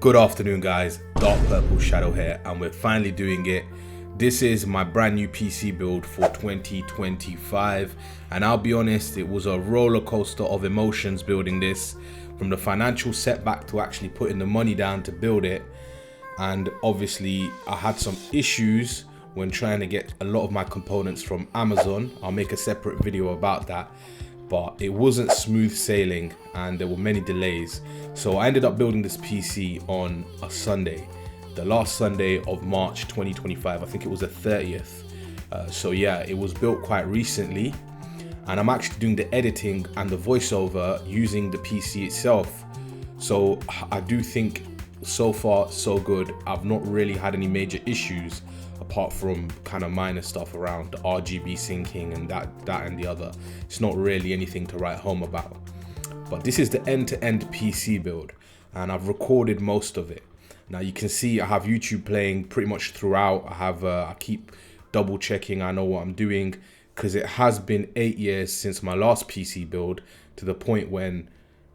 Good afternoon guys, Dark Purple Shadow here, and we're finally doing it. This is my brand new PC build for 2025, and I'll be honest, it was a roller coaster of emotions building this, from the financial setback to actually putting the money down to build it. And obviously I had some issues when trying to get a lot of my components from Amazon. I'll make a separate video about that, but it wasn't smooth sailing and there were many delays. So I ended up building this PC on a Sunday, the last Sunday of March 2025. I think it was the 30th. So yeah, it was built quite recently, and I'm actually doing the editing and the voiceover using the PC itself. So I do think so far so good. I've not really had any major issues apart from kind of minor stuff around the RGB syncing and that and the other. It's not really anything to write home about. But this is the end-to-end PC build, and I've recorded most of it. Now you can see I have YouTube playing pretty much throughout. I keep double checking I know what I'm doing, because it has been 8 years since my last PC build, to the point when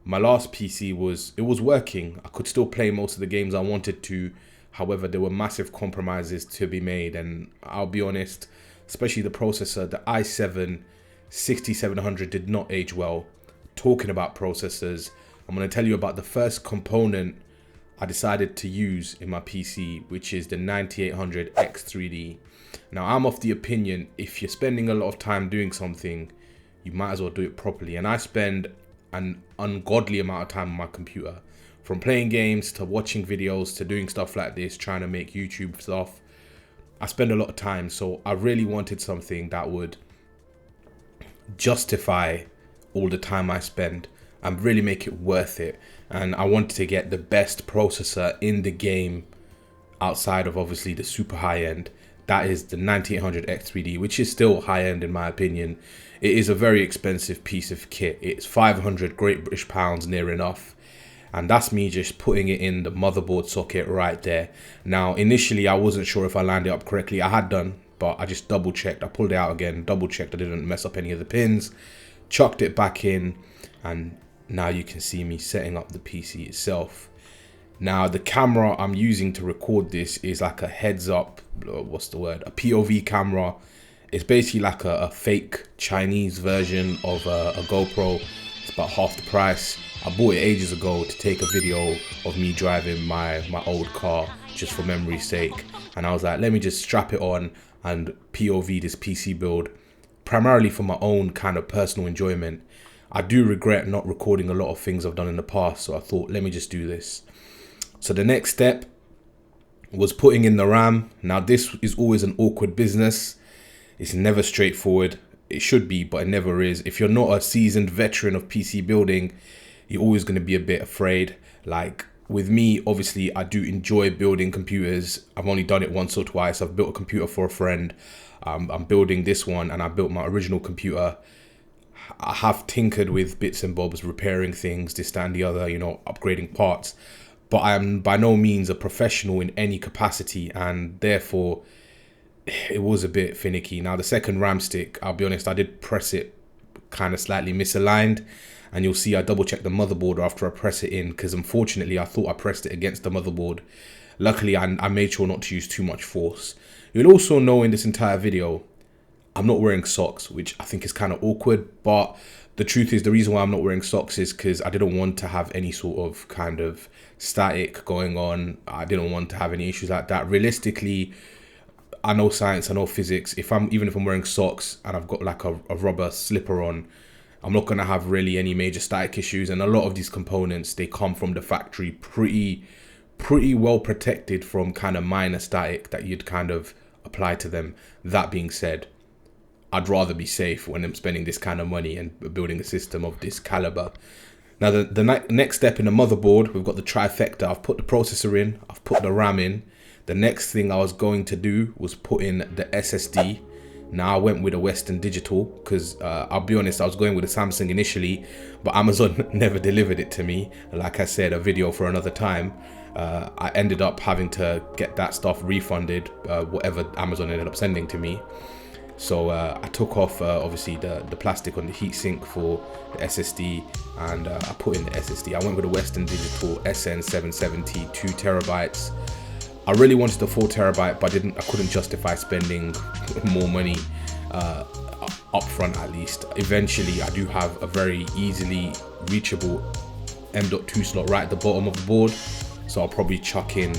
my last PC was working. I could still play most of the games I wanted to. However, there were massive compromises to be made, and I'll be honest, especially the processor, the i7 6700 did not age well. Talking about processors, I'm going to tell you about the first component I decided to use in my PC, which is the 9800X3D. Now, I'm of the opinion, if you're spending a lot of time doing something, you might as well do it properly. And I spend an ungodly amount of time on my computer, from playing games to watching videos to doing stuff like this, trying to make YouTube stuff. I spend a lot of time, so I really wanted something that would justify all the time I spend and really make it worth it. And I wanted to get the best processor in the game outside of obviously the super high end. That is the 9800X3D, which is still high end in my opinion. It is a very expensive piece of kit. It's 500 Great British pounds near enough. And that's me just putting it in the motherboard socket right there. Now, initially I wasn't sure if I lined it up correctly. I had done, but I just double checked. I pulled it out again, double checked I didn't mess up any of the pins, chucked it back in, and now you can see me setting up the PC itself. Now, the camera I'm using to record this is like a heads up, what's the word? A POV camera. It's basically like a fake Chinese version of a GoPro. It's about half the price. I bought it ages ago to take a video of me driving my old car, just for memory's sake. And I was like, let me just strap it on and POV this PC build, primarily for my own kind of personal enjoyment. I do regret not recording a lot of things I've done in the past, so I thought, let me just do this. So the next step was putting in the RAM. Now, this is always an awkward business. It's never straightforward. It should be, but it never is. If you're not a seasoned veteran of PC building, you're always going to be a bit afraid. Like with me, obviously, I do enjoy building computers. I've only done it once or twice. I've built a computer for a friend. I'm building this one, and I built my original computer. I have tinkered with bits and bobs, repairing things, this, that, and the other, you know, upgrading parts. But I am by no means a professional in any capacity, and therefore it was a bit finicky. Now, the second RAM stick, I'll be honest, I did press it kind of slightly misaligned, and you'll see I double checked the motherboard after I press it in, because unfortunately I thought I pressed it against the motherboard. Luckily, I made sure not to use too much force. You'll also know in this entire video, I'm not wearing socks, which I think is kind of awkward, but the truth is the reason why I'm not wearing socks is because I didn't want to have any sort of kind of static going on. I didn't want to have any issues like that. Realistically, I know science, I know physics. Even if I'm wearing socks and I've got like a rubber slipper on, I'm not going to have really any major static issues. And a lot of these components, they come from the factory pretty well protected from kind of minor static that you'd kind of apply to them. That being said, I'd rather be safe when I'm spending this kind of money and building a system of this caliber. Now, the next step in the motherboard, we've got the trifecta. I've put the processor in, I've put the RAM in. The next thing I was going to do was put in the SSD. Now, I went with a Western Digital because I'll be honest, I was going with a Samsung initially, but Amazon never delivered it to me. Like I said, a video for another time. I ended up having to get that stuff refunded, whatever Amazon ended up sending to me. So I took off obviously the plastic on the heatsink for the SSD, and I put in the SSD. I went with the Western Digital SN770 2TB. I really wanted the 4TB, but I couldn't justify spending more money upfront at least. Eventually, I do have a very easily reachable M.2 slot right at the bottom of the board, so I'll probably chuck in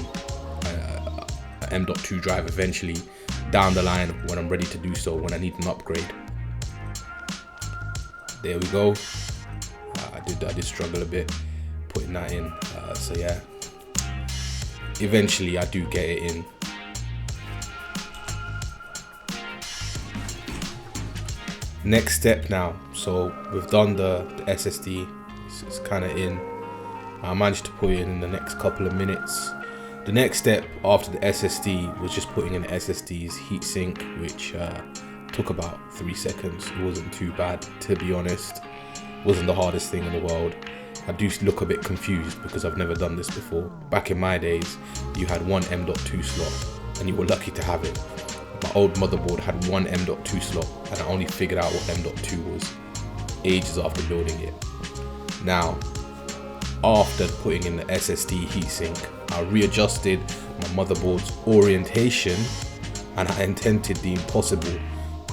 a M.2 drive eventually down the line when I'm ready to do so, when I need an upgrade. There we go. I did struggle a bit putting that in, so yeah, eventually I do get it in. Next step now, so we've done the SSD, it's kind of in. I managed to put it in the next couple of minutes. The next step after the SSD was just putting in the SSD's heatsink, which took about 3 seconds. It wasn't too bad, to be honest. It wasn't the hardest thing in the world. I do look a bit confused because I've never done this before. Back in my days, you had one M.2 slot and you were lucky to have it. My old motherboard had one M.2 slot and I only figured out what M.2 was ages after building it. Now, after putting in the SSD heatsink, I readjusted my motherboard's orientation and I attempted the impossible,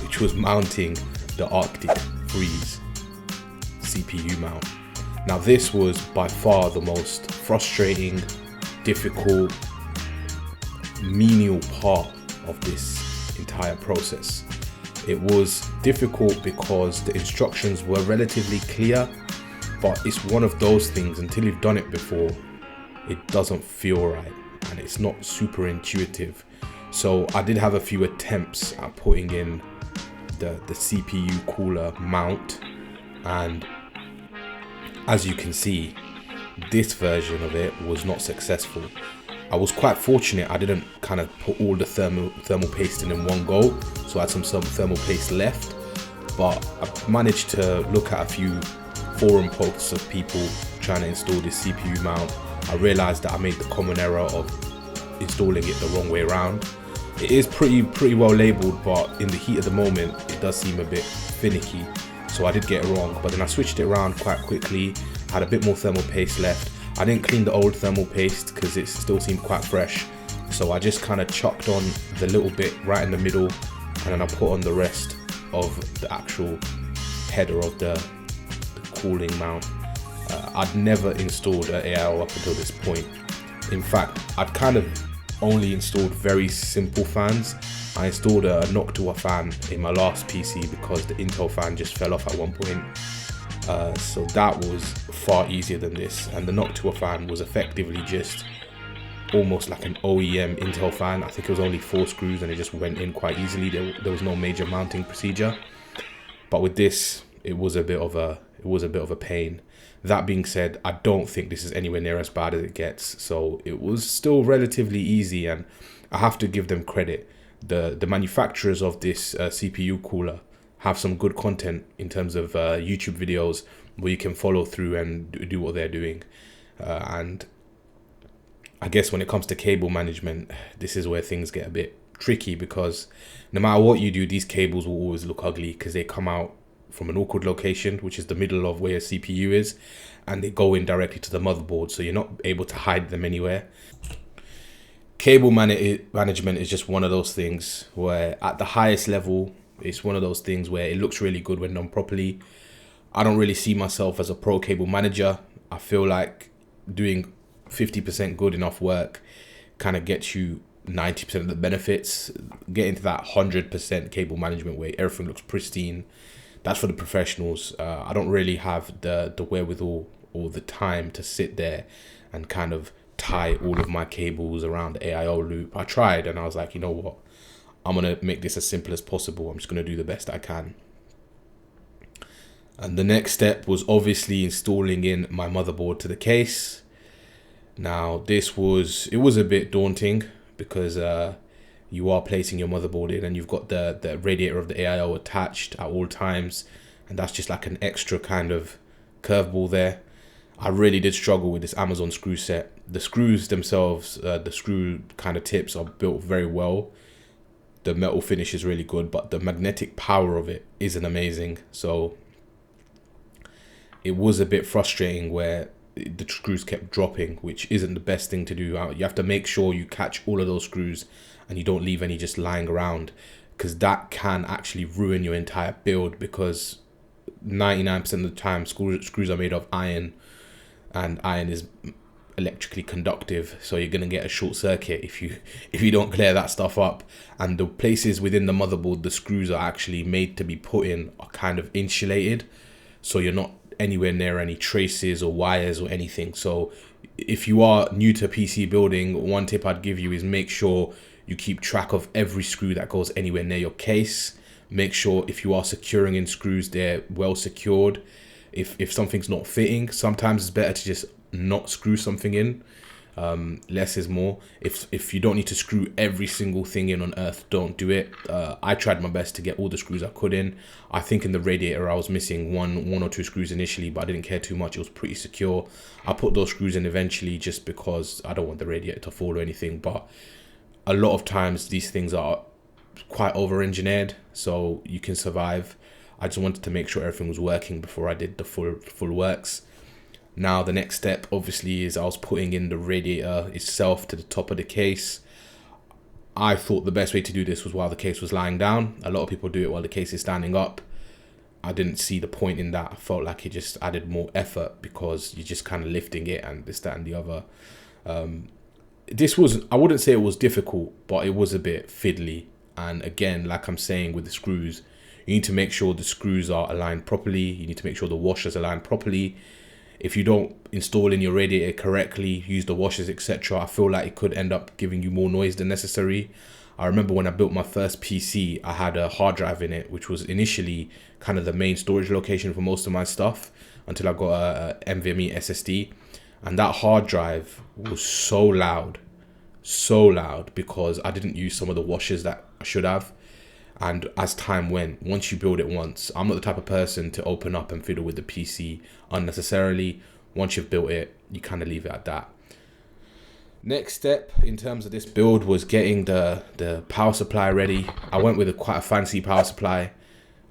which was mounting the Arctic Freeze CPU mount. Now this was by far the most frustrating, difficult, menial part of this entire process. It was difficult because the instructions were relatively clear, but it's one of those things, until you've done it before, it doesn't feel right and it's not super intuitive. So I did have a few attempts at putting in the CPU cooler mount, and as you can see, this version of it was not successful. I was quite fortunate I didn't kind of put all the thermal paste in one go, so I had some thermal paste left, but I managed to look at a few forum posts of people trying to install this CPU mount. I realized that I made the common error of installing it the wrong way around. It is pretty well labeled, but in the heat of the moment it does seem a bit finicky, so I did get it wrong. But then I switched it around quite quickly. I had a bit more thermal paste left. I didn't clean the old thermal paste because it still seemed quite fresh, so I just kind of chucked on the little bit right in the middle, and then I put on the rest of the actual header of the cooling mount. I'd never installed an AIO up until this point. In fact, I'd kind of only installed very simple fans. I installed a Noctua fan in my last PC because the Intel fan just fell off at one point. So that was far easier than this, and the Noctua fan was effectively just almost like an OEM Intel fan. I think it was only 4 screws and it just went in quite easily. There was no major mounting procedure. But with this, it was a bit of a pain. That being said, I don't think this is anywhere near as bad as it gets, so it was still relatively easy, and I have to give them credit. The manufacturers of this CPU cooler have some good content in terms of YouTube videos where you can follow through and do what they're doing. And I guess when it comes to cable management, this is where things get a bit tricky, because no matter what you do, these cables will always look ugly because they come out from an awkward location, which is the middle of where your CPU is, and they go in directly to the motherboard, so you're not able to hide them anywhere. Cable management is just one of those things where at the highest level, it's one of those things where it looks really good when done properly. I don't really see myself as a pro cable manager. I feel like doing 50% good enough work kind of gets you 90% of the benefits. Getting to that 100% cable management where everything looks pristine, that's for the professionals. I don't really have the wherewithal or the time to sit there and kind of tie all of my cables around the AIO loop. I tried and I was like, you know what? I'm going to make this as simple as possible. I'm just going to do the best I can. And the next step was obviously installing in my motherboard to the case. Now it was a bit daunting because you are placing your motherboard in and you've got the radiator of the AIO attached at all times, and that's just like an extra kind of curveball there. I really did struggle with this Amazon screw set. The screws themselves, the screw kind of tips are built very well. The metal finish is really good, but the magnetic power of it isn't amazing. So it was a bit frustrating where the screws kept dropping, which isn't the best thing to do. You have to make sure you catch all of those screws and you don't leave any just lying around, because that can actually ruin your entire build, because 99% of the time screws are made of iron, and iron is electrically conductive, so you're going to get a short circuit if you don't clear that stuff up. And the places within the motherboard the screws are actually made to be put in are kind of insulated, so you're not anywhere near any traces or wires or anything. So if you are new to PC building, one tip I'd give you is make sure you keep track of every screw that goes anywhere near your case. Make sure if you are securing in screws, they're well secured. If something's not fitting, sometimes it's better to just not screw something in. Less is more. If you don't need to screw every single thing in on earth, don't do it. I tried my best to get all the screws I could in. I think in the radiator I was missing one or two screws initially, but I didn't care too much. It was pretty secure. I put those screws in eventually just because I don't want the radiator to fall or anything. But a lot of times these things are quite over-engineered, so you can survive. I just wanted to make sure everything was working before I did the full works. Now the next step obviously is I was putting in the radiator itself to the top of the case. I thought the best way to do this was while the case was lying down. A lot of people do it while the case is standing up. I didn't see the point in that. I felt like it just added more effort because you're just kind of lifting it and this, that and the other. This was, I wouldn't say it was difficult, but it was a bit fiddly. And again, like I'm saying with the screws, you need to make sure the screws are aligned properly. You need to make sure the washers are aligned properly. If you don't install in your radiator correctly, use the washers, etc., I feel like it could end up giving you more noise than necessary. I remember when I built my first PC, I had a hard drive in it, which was initially kind of the main storage location for most of my stuff until I got a NVMe SSD. And that hard drive was so loud because I didn't use some of the washers that I should have. And as time went, once you build it once, I'm not the type of person to open up and fiddle with the PC unnecessarily. Once you've built it, you kind of leave it at that. Next step in terms of this build was getting the power supply ready. I went with quite a fancy power supply.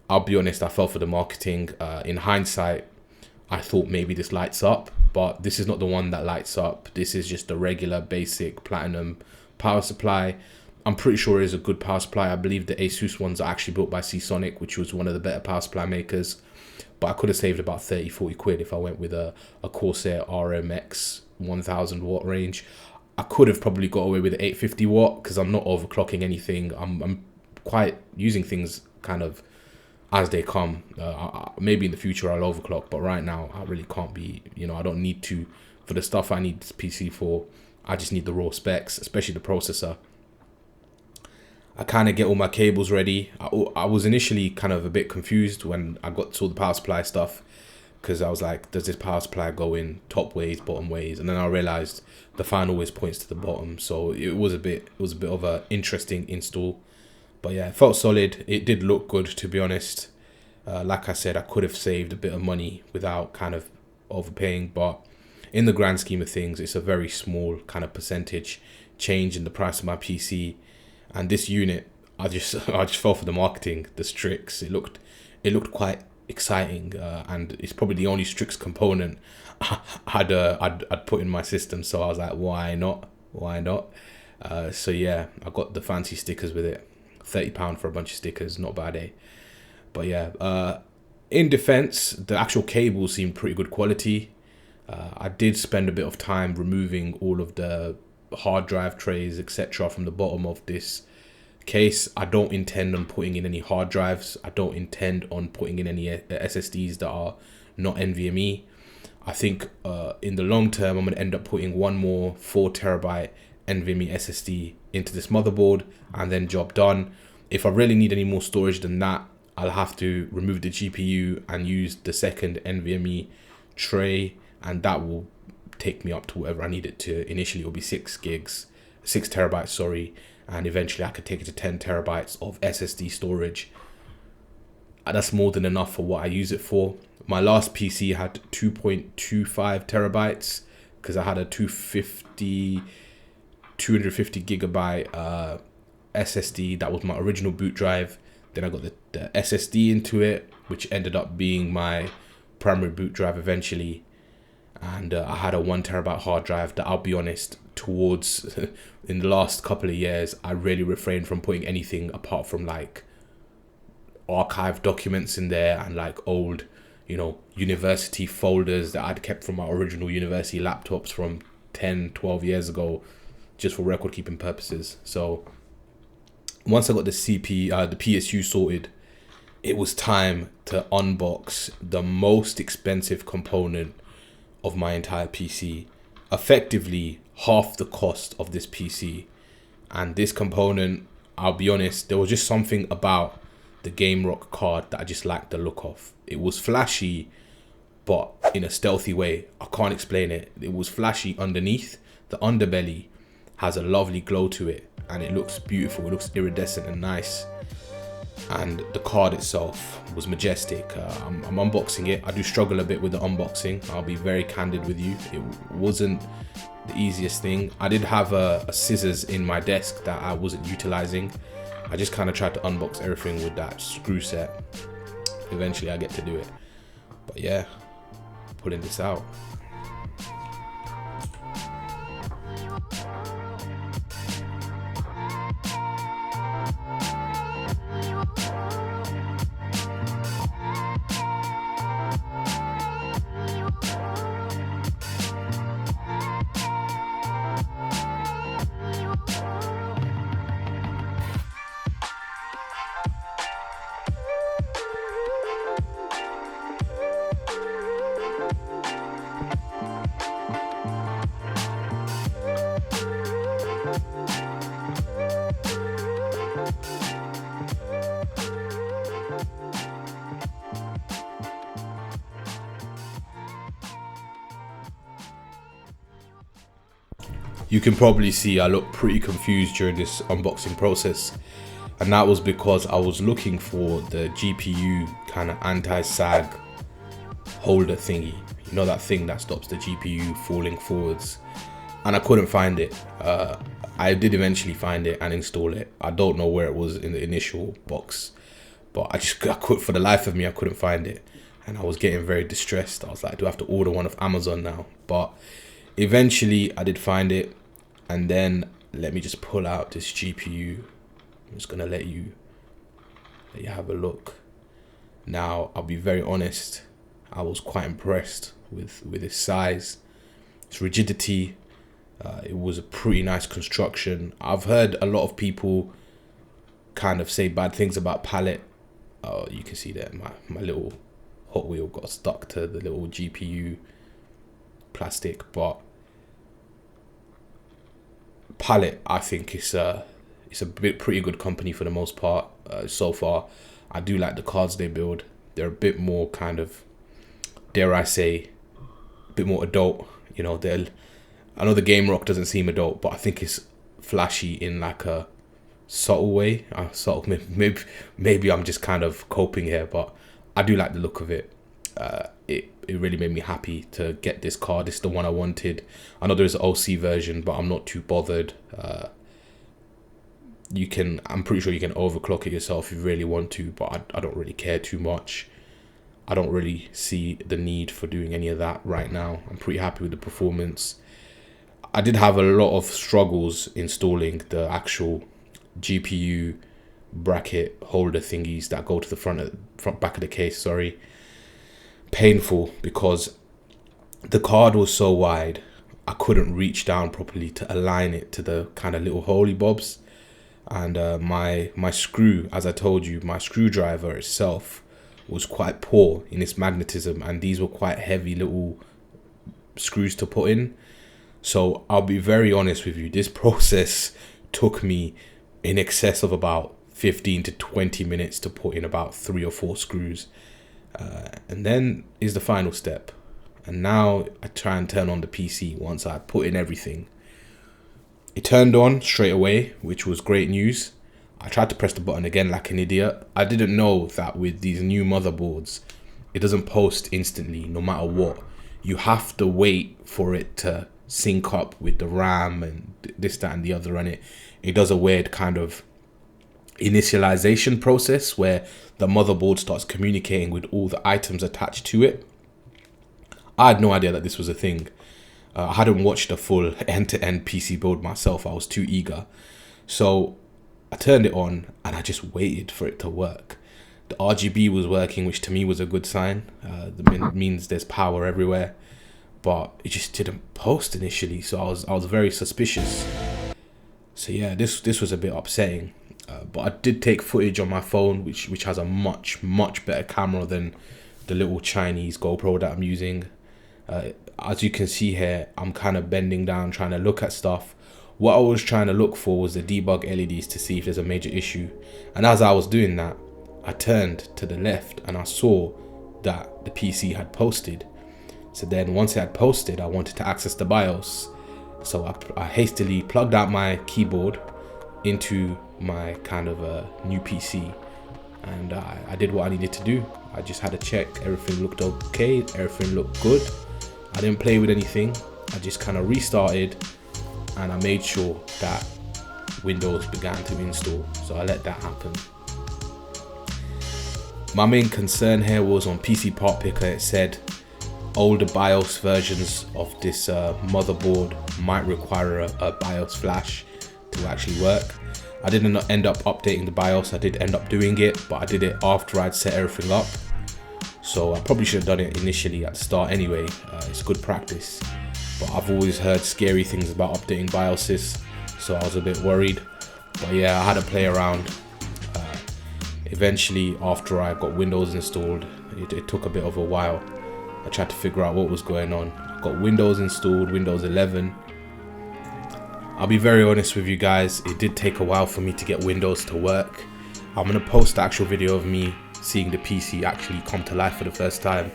I'll be honest, I fell for the marketing. In hindsight, I thought maybe this lights up, but this is not the one that lights up. This is just the regular basic platinum power supply. I'm pretty sure it is a good power supply. I believe the Asus ones are actually built by Seasonic, which was one of the better power supply makers. But I could have saved about 30-40 quid if I went with a Corsair RMX 1000 watt range. I could have probably got away with 850 watt because I'm not overclocking anything. I'm quite using things kind of as they come. Maybe in the future I'll overclock, but right now I really can't be, I don't need to. For the stuff I need this PC for, I just need the raw specs, especially the processor. I kind of get all my cables ready. I was initially kind of a bit confused when I got to all the power supply stuff, because I was like, does this power supply go in top ways, bottom ways? And then I realized the fan always points to the bottom, so it was a bit of a interesting install. But yeah, it felt solid. It did look good, to be honest. Like I said, I could have saved a bit of money without kind of overpaying, but in the grand scheme of things, it's a very small kind of percentage change in the price of my PC. And this unit, I just fell for the marketing, the Strix. It looked quite exciting, and it's probably the only Strix component I'd put in my system. So I was like, why not? So yeah, I got the fancy stickers with it. £30 for a bunch of stickers, not bad, eh? But yeah, in defense, the actual cables seemed pretty good quality. I did spend a bit of time removing all of the hard drive trays, etc., from the bottom of this case. I don't intend on putting in any hard drives. I don't intend on putting in any SSDs that are not NVMe. I think in the long term, I'm going to end up putting one more 4TB NVMe SSD into this motherboard and then job done. If I really need any more storage than that, I'll have to remove the GPU and use the second NVMe tray, and that will take me up to whatever I need it to. Initially, it will be 6 TB, sorry, and eventually I could take it to 10 TB of SSD storage. And that's more than enough for what I use it for. My last PC had 2.25 TB because I had a 250 GB SSD. That was my original boot drive. Then I got the SSD into it, which ended up being my primary boot drive eventually. And I had a 1 terabyte hard drive that, I'll be honest, towards in the last couple of years, I really refrained from putting anything apart from like archive documents in there and like old, you know, university folders that I'd kept from my original university laptops from 10, 12 years ago, just for record keeping purposes. So once I got the PSU sorted, it was time to unbox the most expensive component of my entire PC, effectively half the cost of this PC. And this component, I'll be honest, there was just something about the GameRock card that I just liked the look of. It was flashy, but in a stealthy way. I can't explain it. It was flashy underneath. The underbelly has a lovely glow to it, and it looks beautiful. It looks iridescent and nice. And the card itself was majestic. I'm unboxing it. I do struggle a bit with the unboxing. I'll be very candid with you. It wasn't the easiest thing. I did have a scissors in my desk that I wasn't utilizing. I just kind of tried to unbox everything with that screw set. Eventually I get to do it. But yeah, pulling this out. You can probably see I look pretty confused during this unboxing process, and that was because I was looking for the GPU kind of anti-sag holder thingy, you know, that thing that stops the GPU falling forwards, and I couldn't find it. I did eventually find it and install it. I don't know where it was in the initial box, but I could, for the life of me, I couldn't find it, and I was getting very distressed. I was like, do I have to order one of Amazon now? But eventually I did find it. And then let me just pull out this GPU. I'm just gonna let you have a look. Now, I'll be very honest, I was quite impressed with its size, its rigidity. It was a pretty nice construction. I've heard a lot of people kind of say bad things about Palit. Oh, you can see that my little Hot Wheel got stuck to the little GPU plastic, but Palit, I think it's a pretty good company for the most part. So far, I do like the cards they build. They're a bit more kind of, dare I say, a bit more adult. You know, I know the GameRock doesn't seem adult, but I think it's flashy in like a subtle way. Maybe I'm just kind of coping here, but I do like the look of it. It really made me happy to get this card. It's the one I wanted. I know there's an OC version, but I'm not too bothered. I'm pretty sure you can overclock it yourself if you really want to, but I don't really care too much. I don't really see the need for doing any of that right now. I'm pretty happy with the performance. I did have a lot of struggles installing the actual GPU bracket holder thingies that go to the front back of the case, sorry. Painful, because the card was so wide I couldn't reach down properly to align it to the kind of little holy bobs, and my screw, as I told you, my screwdriver itself was quite poor in its magnetism, and these were quite heavy little screws to put in. So I'll be very honest with you, this process took me in excess of about 15 to 20 minutes to put in about 3 or 4 screws. And then is the final step, and now I try and turn on the PC. Once I put in everything, it turned on straight away, which was great news. I tried to press the button again like an idiot. I didn't know that with these new motherboards, it doesn't post instantly no matter what. You have to wait for it to sync up with the RAM and this, that and the other, and it does a weird kind of initialization process where the motherboard starts communicating with all the items attached to it. I had no idea that this was a thing. I hadn't watched a full end-to-end PC build myself. I was too eager. So I turned it on and I just waited for it to work. The RGB was working, which to me was a good sign. That means there's power everywhere. But it just didn't post initially, so I was very suspicious. So yeah, this was a bit upsetting. But I did take footage on my phone, which has a much better camera than the little Chinese GoPro that I'm using. As you can see here, I'm kind of bending down trying to look at stuff. What I was trying to look for was the debug LEDs to see if there's a major issue. And as I was doing that, I turned to the left and I saw that the PC had posted. So then once it had posted, I wanted to access the BIOS. So I hastily plugged out my keyboard into my kind of a new PC. And I did what I needed to do. I just had to check everything looked okay, everything looked good. I didn't play with anything. I just kind of restarted and I made sure that Windows began to install. So I let that happen. My main concern here was on PC Part Picker. It said older BIOS versions of this motherboard might require a BIOS flash to actually work. I didn't end up updating the BIOS. I did end up doing it, but I did it after I'd set everything up. So I probably should have done it initially at the start anyway. It's good practice. But I've always heard scary things about updating BIOSes, so I was a bit worried. But yeah, I had to play around. Eventually, after I got Windows installed, it took a bit of a while. I tried to figure out what was going on. I got Windows installed, Windows 11. I'll be very honest with you guys, it did take a while for me to get Windows to work. I'm going to post the actual video of me seeing the PC actually come to life for the first time.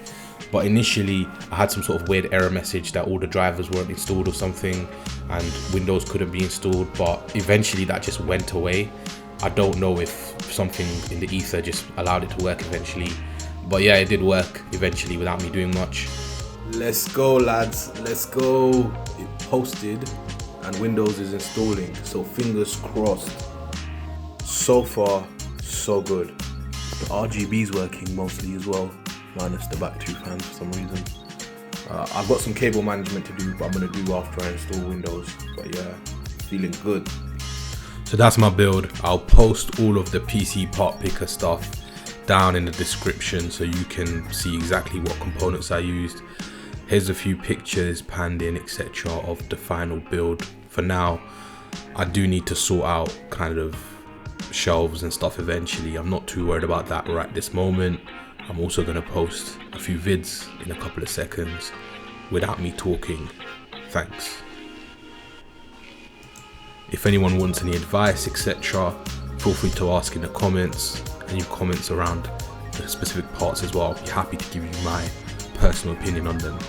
But initially, I had some sort of weird error message that all the drivers weren't installed or something, and Windows couldn't be installed, but eventually that just went away. I don't know if something in the ether just allowed it to work eventually. But yeah, it did work eventually without me doing much. Let's go, lads. Let's go. It posted and Windows is installing. So fingers crossed. So far, so good. The RGB is working mostly as well, minus the back two fans for some reason. I've got some cable management to do, but I'm going to do after I install Windows. But yeah, feeling good. So that's my build. I'll post all of the PC Part Picker stuff down in the description so you can see exactly what components I used. Here's a few pictures panned in, etc. of the final build. For now, I do need to sort out kind of shelves and stuff eventually. I'm not too worried about that right this moment. I'm also going to post a few vids in a couple of seconds without me talking. Thanks. If anyone wants any advice, etc., feel free to ask in the comments. Any comments around the specific parts as well, I'll be happy to give you my personal opinion on them.